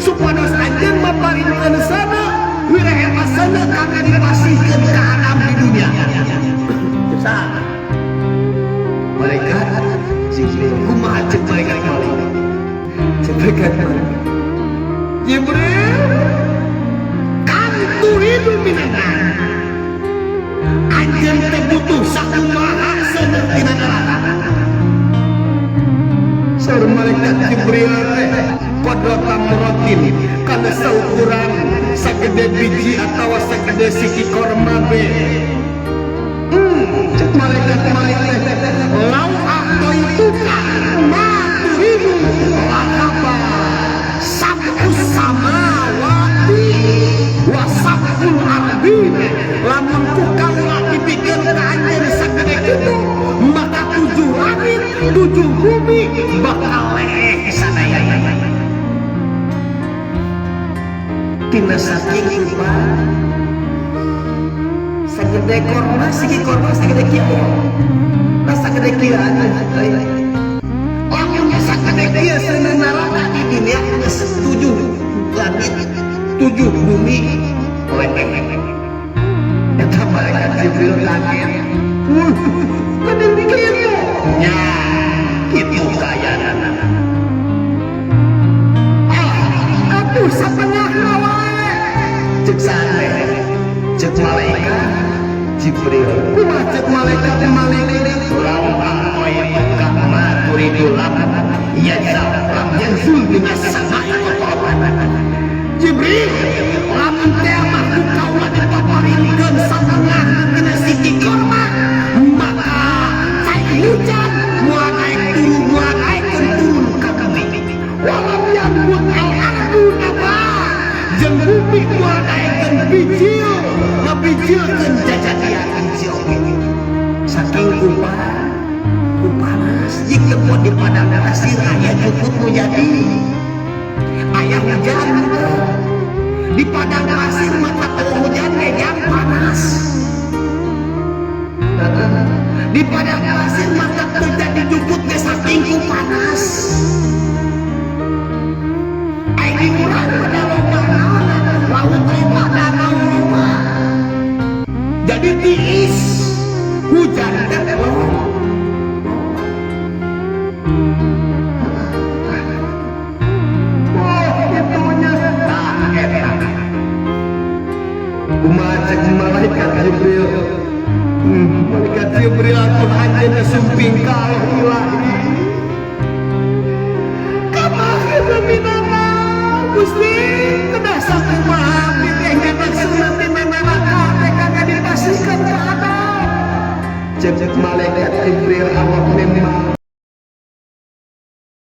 supados anjeun maparinkeun sana wirehepasana kangge dipasihkeun ka alam di dunia. Kesana malaikat Jibril kumaha cek malaikat malaikat malaikat Jibril kantu hidup minanan anjeun teh butuh sakumaha seuneu tina neraka. Saur malaikat Jibril teh kodrotam rotin kana saukuran sagede biji atawa sagede siki korma be. Cek malaikat lau ahtoi tuka ma turidu lakaba sab'us samawati wa sab'ul ardin. Lamun ku kaula dipikeun ka anjeun sagede kitu maka 7 langit 7 bumi bakal leeh sadaya. Tina saking rupa sagede korma siki korma sagede kieu nah sagede kieu lamun sagede kieu seuneu neraka di dunia geus 7 langit 7 bumi leeh. Eta malaikat Jibril kaget kudu kieu nya kitu kayana atuh satengah wae cek sane cek malaikat Jibril kumaha cek malaikat lau angkoi buka ma turidu lam lam yanzul binas samai kotoran. Jibril lamun teh mah ku kaula dipaparinkeun satengah tina siki korma maka cai hujan moal naik turun moal naikeun turun ka bumi walam yambut al ardu naba jeung bumi moal naikeun bijil ngabijilkeun jajadian hijau saking kupanas jik teu di padang pasir aya jukut nu jadi aya hujan di padang pasir mata hujan megang panas di padang pasir mata terjadi jukut ke saking panas aing urang pada loba laut loba danau loba jadi tiis hujan teh kumaha cek malaikat Jibril malaikat Jibril atuh anjeunna sumping ka Allah ilahi kamaha minana Gusti kedah sakumaha bitehna maksudna tina neraka teh kangge dipasihkeun ka Adam. Cek malaikat Jibril Allah memang